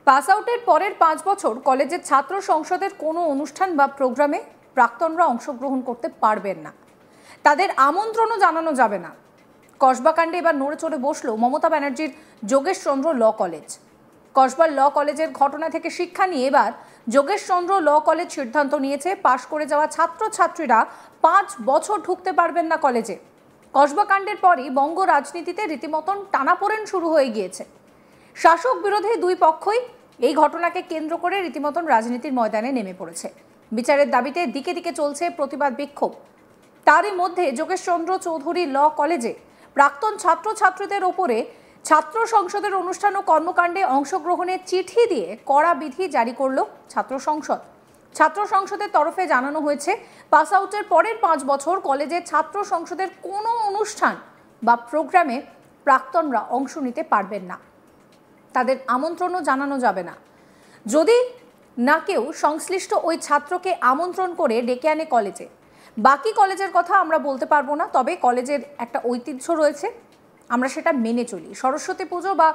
Pass আউটের পরের 5 বছর কলেজের ছাত্র সংসদের কোনো অনুষ্ঠান বা প্রোগ্রামে প্রাক্তনরা অংশগ্রহণ করতে পারবেন না, তাদের আমন্ত্রণও জানানো যাবে না। কসবাকাণ্ডে এবার নড়ে চড়ে বসল মমতা ব্যানার্জির যোগেশচন্দ্র ল কলেজ। কসবার ল কলেজের ঘটনা থেকে শিক্ষা নিয়ে এবার যোগেশচন্দ্র ল কলেজ সিদ্ধান্ত নিয়েছে, পাশ করে যাওয়া ছাত্রছাত্রীরা 5 বছর ঢুকতে পারবেন না কলেজে। কসবাকাণ্ডের পরই বঙ্গ রাজনীতিতে রীতিমতন টানাপোড়েন শুরু হয়ে গিয়েছে। শাসক বিরোধী দুই পক্ষই এই ঘটনাকে কেন্দ্র করে রীতিমতন রাজনীতির ময়দানে নেমে পড়েছে। বিচারের দাবিতে দিকে দিকে চলছে প্রতিবাদ বিক্ষোভ। তারই মধ্যে যোগেশচন্দ্র চৌধুরী ল কলেজে প্রাক্তন ছাত্রছাত্রীদের ওপরে ছাত্র সংসদের অনুষ্ঠান ও কর্মকাণ্ডে অংশগ্রহণের চিঠি দিয়ে কড়া বিধি জারি করল ছাত্র সংসদ। ছাত্র সংসদের তরফে জানানো হয়েছে, পাস আউটের পরের 5 বছর কলেজের ছাত্র সংসদের কোনো অনুষ্ঠান বা প্রোগ্রামে প্রাক্তনরা অংশ নিতে পারবেন না, তাদের আমন্ত্রণও জানানো যাবে না। যদি না কেউ সংশ্লিষ্ট ওই ছাত্রকে আমন্ত্রণ করে ডেকে আনে কলেজে, বাকি কলেজের কথা আমরা বলতে পারবো না, তবে কলেজের একটা ঐতিহ্য রয়েছে, আমরা সেটা মেনে চলি। সরস্বতী পুজো বা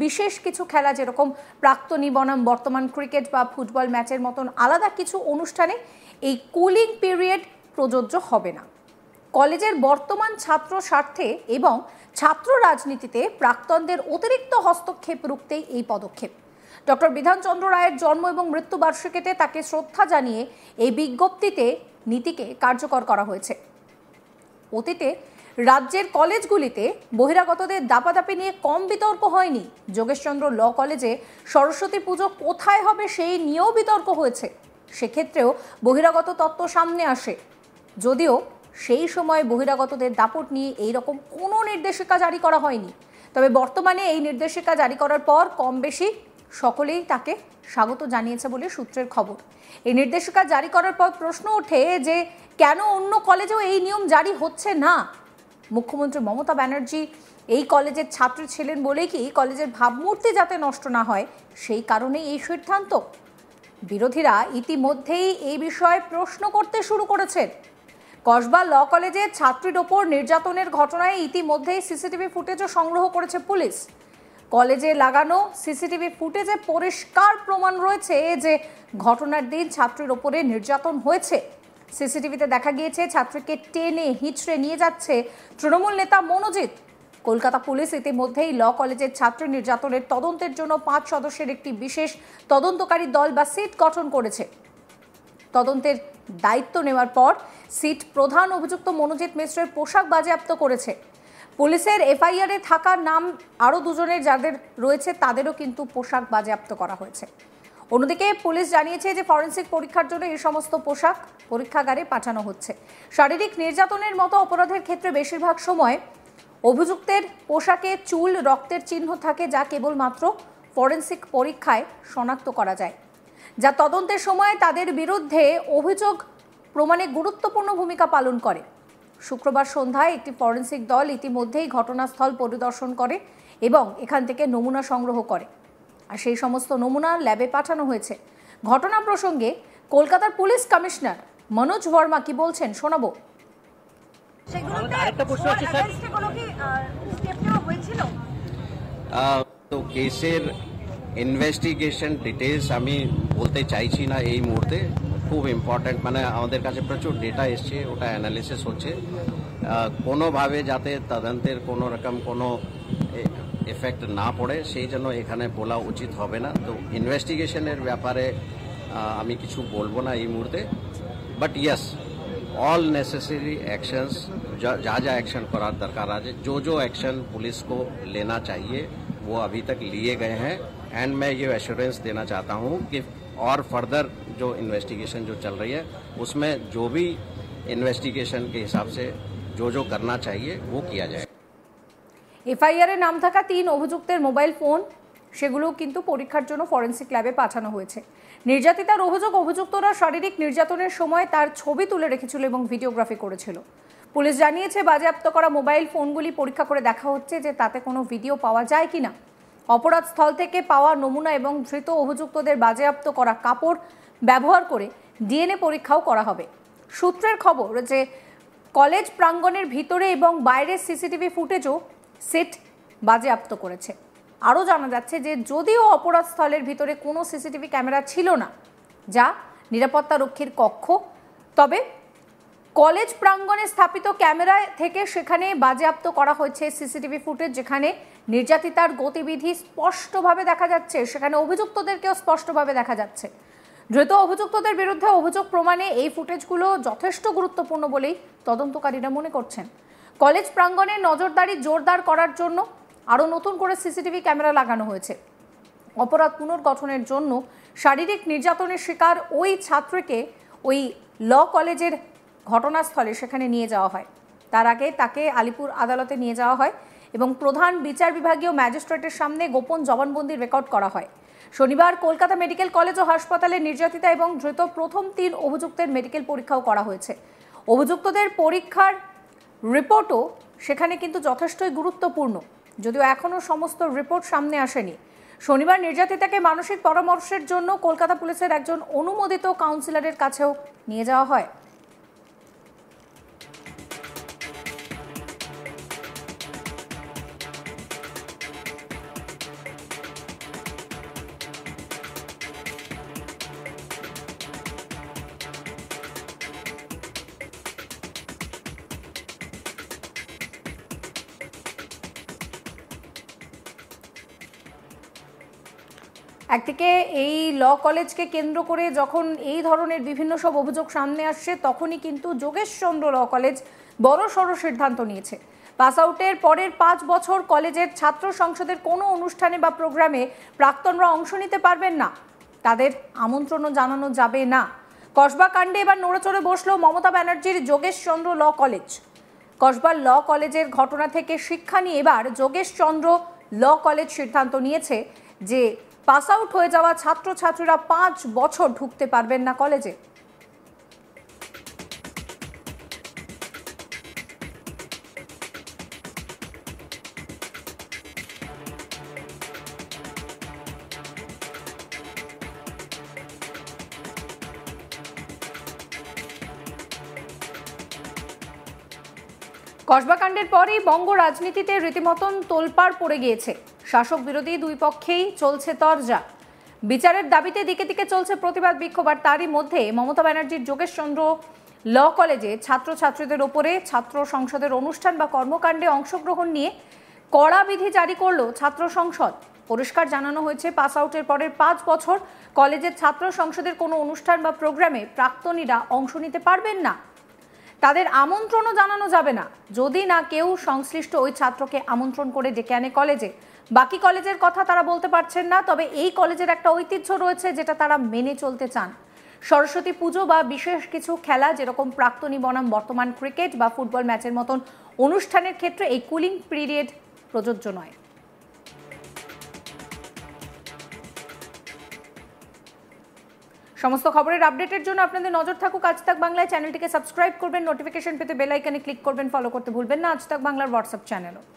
বিশেষ কিছু খেলা, যেরকম প্রাক্তনী বনাম বর্তমান ক্রিকেট বা ফুটবল ম্যাচের মতন আলাদা কিছু অনুষ্ঠানে এই কুলিং পিরিয়ড প্রযোজ্য হবে না। কলেজের বর্তমান ছাত্র স্বার্থে এবং ছাত্র রাজনীতিতে প্রাক্তনদের অতিরিক্ত হস্তক্ষেপ রুখতেই এই পদক্ষেপ। ডক্টর বিধানচন্দ্র রায়ের জন্ম এবং মৃত্যুবার্ষিকীতে তাকে শ্রদ্ধা জানিয়ে এই বিজ্ঞপ্তিতে নীতিকে কার্যকর করা হয়েছে। অতীতে রাজ্যের কলেজগুলিতে বহিরাগতদের দাপাদাপি নিয়ে কম বিতর্ক হয়নি। যোগেশচন্দ্র ল কলেজে সরস্বতী পুজো কোথায় হবে সেই নিয়েও বিতর্ক হয়েছে। সেক্ষেত্রেও বহিরাগত তত্ত্ব সামনে আসে, যদিও সেই সময় বহিরাগতদের দাপট নিয়ে এইরকম কোনো নির্দেশিকা জারি করা হয়নি। তবে বর্তমানে এই নির্দেশিকা জারি করার পর কম বেশি সকলেই তাকে স্বাগত জানিয়েছে বলে সূত্রের খবর। এই নির্দেশিকা জারি করার পর প্রশ্ন ওঠে যে কেন অন্য কলেজেও এই নিয়ম জারি হচ্ছে না। মুখ্যমন্ত্রী মমতা ব্যানার্জি এই কলেজের ছাত্রী ছিলেন বলেই কি কলেজের ভাবমূর্তি যাতে নষ্ট না হয় সেই কারণেই এই সিদ্ধান্ত? বিরোধীরা ইতিমধ্যেই এই বিষয়ে প্রশ্ন করতে শুরু করেছেন। কসবা ল কলেজের ছাত্রীর ওপর নির্যাতনের ঘটনায় ইতিমধ্যেই সিসিটিভি ফুটেজও সংগ্রহ করেছে পুলিশ। কলেজে লাগানো সিসিটিভি ফুটেজে পরিষ্কার প্রমাণ রয়েছে যে ঘটনার দিন ছাত্রীর ওপরে নির্যাতন হয়েছে। সিসিটিভিতে দেখা গিয়েছে ছাত্রীকে টেনে হিঁচড়ে নিয়ে যাচ্ছে তৃণমূল নেতা মনোজিৎ। কলকাতা পুলিশ ইতিমধ্যেই ল কলেজের ছাত্রী নির্যাতনের তদন্তের জন্য 5 সদস্যের একটি বিশেষ তদন্তকারী দল বা সিট গঠন করেছে। তদন্তের দায়িত্ব নেওয়ার পর সিট প্রধান অভিযুক্ত মনোজিৎ মিশ্রের পোশাক বাজেয়াপ্ত করেছে। পুলিশের এফআইআরে থাকা নাম আরও 2 জনের যাদের রয়েছে তাদেরও কিন্তু পোশাক বাজেয়াপ্ত করা হয়েছে। অন্যদিকে পুলিশ জানিয়েছে যে ফরেন্সিক পরীক্ষার জন্য এই সমস্ত পোশাক পরীক্ষাগারে পাঠানো হচ্ছে। শারীরিক নির্যাতনের মতো অপরাধের ক্ষেত্রে বেশিরভাগ সময় অভিযুক্তের পোশাকে চুল, রক্তের চিহ্ন থাকে, যা কেবলমাত্র ফরেন্সিক পরীক্ষায় শনাক্ত করা যায়, যা তদন্তের সময় তাদের বিরুদ্ধে অভিযোগ প্রমাণে গুরুত্বপূর্ণ ভূমিকা পালন করে। শুক্রবার সন্ধ্যায় একটি ফরেন্সিক দল ইতিমধ্যেই ঘটনাস্থল পরিদর্শন করে এবং এখান থেকে নমুনা সংগ্রহ করে, আর সেই সমস্ত নমুনা ল্যাবে পাঠানো হয়েছে। ঘটনা প্রসঙ্গে কলকাতার পুলিশ কমিশনার মনোজ বর্মা কি বলছেন শোনাবো। তো কেসের ইনভেস্টিগেশন ডিটেলস আমি বলতে চাইছি না এই মুহূর্তে। খুব ইম্পর্ট্যান্ট, মানে আমাদের কাছে প্রচুর ডেটা এসছে, ওটা অ্যানালিসিস হচ্ছে। কোনোভাবে যাতে তদন্তের কোনো রকম কোনো এফেক্ট না পড়ে সেই জন্য এখানে বলা উচিত হবে না। তো ইনভেস্টিগেশনের ব্যাপারে আমি কিছু বলবো না এই মুহূর্তে। But yes, all necessary actions, जा एक्शन करार दरकार आज जो एक्शन पुलिस को लेना चाहिए वो अभी तक लिए गए हैं। एंड मैं ये एश्योरेंस देना चाहता हूँ कि और फर्दर जो इन्वेस्टिगेशन जो चल रही है उसमें जो भी इन्वेस्टिगेशन के हिसाब से जो करना चाहिए वो किया जाए। এফআইআরে নাম থাকা 3 অভিযুক্তের মোবাইল ফোন সেগুলো কিন্তু পরীক্ষার জন্য ফরেন্সিক ল্যাবে পাঠানো হয়েছে। নির্যাতিতার অভিযোগ, অভিযুক্তরা শারীরিক নির্যাতনের সময় তার ছবি তুলে রেখেছিল এবং ভিডিওগ্রাফি করেছিল। পুলিশ জানিয়েছে বাজেয়াপ্ত করা মোবাইল ফোনগুলি পরীক্ষা করে দেখা হচ্ছে যে তাতে কোনো ভিডিও পাওয়া যায় কিনা। অপরাধ স্থল থেকে পাওয়া নমুনা এবং ধৃত অভিযুক্তদের বাজেয়াপ্ত করা কাপড় ব্যবহার করে ডিএনএ পরীক্ষাও করা হবে। সূত্রের খবর যে কলেজ প্রাঙ্গণের ভিতরে এবং বাইরের সিসিটিভি ফুটেজও সিট বাজেয়াপ্ত করেছে। আরও জানা যাচ্ছে যে যদিও অপরাধ স্থলের ভিতরে কোনো সিসিটিভি ক্যামেরা ছিল না, যা নিরাপত্তা রক্ষীর কক্ষ, তবে কলেজ প্রাঙ্গণে স্থাপিত ক্যামেরা থেকে সেখানে বাজেয়াপ্ত করা হয়েছে সিসিটিভি ফুটেজ, যেখানে নির্যাতিতার গতিবিধি স্পষ্টভাবে দেখা যাচ্ছে, সেখানে অভিযুক্তদেরকেও স্পষ্টভাবে দেখা যাচ্ছে। ধৃত অভিযুক্তদের বিরুদ্ধে অভিযোগ প্রমাণে এই ফুটেজগুলো যথেষ্ট গুরুত্বপূর্ণ বলেই তদন্তকারীরা মনে করছেন। কলেজ প্রাঙ্গণে নজরদারি জোরদার করার জন্য আরও নতুন করে সিসিটিভি ক্যামেরা লাগানো হয়েছে। অপরাধ পুনর্গঠনের জন্য শারীরিক নির্যাতনের শিকার ওই ছাত্রীকে ওই ল কলেজের ঘটনাস্থলে সেখানে নিয়ে যাওয়া হয়। তার আগে তাকে আলিপুর আদালতে নিয়ে যাওয়া হয় এবং প্রধান বিচার বিভাগীয় ম্যাজিস্ট্রেটের সামনে গোপন জবানবন্দি রেকর্ড করা হয়। শনিবার কলকাতা মেডিকেল কলেজ ও হাসপাতালে নির্যাতিতা এবং ধৃত প্রথম 3 অভিযুক্তের মেডিকেল পরীক্ষাও করা হয়েছে। অভিযুক্তদের পরীক্ষার রিপোর্টও সেখানে কিন্তু যথেষ্টই গুরুত্বপূর্ণ, যদিও এখনও সমস্ত রিপোর্ট সামনে আসেনি। শনিবার নির্যাতিতাকে মানসিক পরামর্শের জন্য কলকাতা পুলিশের একজন অনুমোদিত কাউন্সিলরের কাছেও নিয়ে যাওয়া হয়। একদিকে এই ল কলেজকে কেন্দ্র করে যখন এই ধরনের বিভিন্ন সব অভিযোগ সামনে আসছে, তখনই কিন্তু যোগেশচন্দ্র ল কলেজ বড়সড় সিদ্ধান্ত নিয়েছে। পাস আউটের পরের 5 বছর কলেজের ছাত্র সংসদের কোনো অনুষ্ঠানে বা প্রোগ্রামে প্রাক্তনরা অংশ নিতে পারবেন না, তাদের আমন্ত্রণও জানানো যাবে না। কসবা কাণ্ডে এবার নড়েচড়ে বসল মমতা ব্যানার্জির যোগেশচন্দ্র ল কলেজ। কসবার ল কলেজের ঘটনা থেকে শিক্ষা নিয়ে এবার যোগেশচন্দ্র ল কলেজ সিদ্ধান্ত নিয়েছে যে পাস আউট হয়ে যাওয়া ছাত্রছাত্রীরা 5 বছর ঢুকতে পারবেন না কলেজে। কসবা কাণ্ডের পরেই বঙ্গ রাজনীতিতে রীতিমতন তোলপাড় পড়ে গিয়েছে। শাসক বিরোধী দুই পক্ষেই চলছে তরজা। বিচারের দাবিতে দিকে দিকে চলছে প্রতিবাদ বিক্ষোভ। আর তারই মধ্যে মমতা ব্যানার্জির যোগেশচন্দ্র ল কলেজে ছাত্রছাত্রীদের ওপরে ছাত্র সংসদের অনুষ্ঠান বা কর্মকাণ্ডে অংশগ্রহণ নিয়ে কড়া বিধি জারি করল ছাত্র সংসদ। পরিষ্কার জানানো হয়েছে, পাস আউটের পরের 5 বছর কলেজের ছাত্র সংসদের কোনো অনুষ্ঠান বা প্রোগ্রামে প্রাক্তনীরা অংশ নিতে পারবেন না। তাদের আমন্ত্রণও জানানো যাবে না, যদি না কেউ সংশ্লিষ্ট ওই ছাত্রকে আমন্ত্রণ করে ডেকে আনে কলেজে। বাকি কলেজের কথা তারা বলতে পারছেন না, তবে এই কলেজের একটা ঐতিহ্য রয়েছে যেটা তারা মেনে চলতে চান। সরস্বতী পুজো বা বিশেষ কিছু খেলা, যেরকম প্রাক্তনী বনাম বর্তমান ক্রিকেট বা ফুটবল ম্যাচের মতন অনুষ্ঠানের ক্ষেত্রে এই কুলিং পিরিয়ড প্রযোজ্য নয়। সমস্ত খবরের আপডেটের জন্য আপনাদের নজর থাকুক আজ তাক বাংলায়। চ্যানেলটিকে সাবস্ক্রাইব করবেন, নোটিফিকেশন পেতে বেল আইকনে ক্লিক করবেন, ফলো করতে ভুলবেন না আজ তাক বাংলার হোয়াটসঅ্যাপ চ্যানেলও।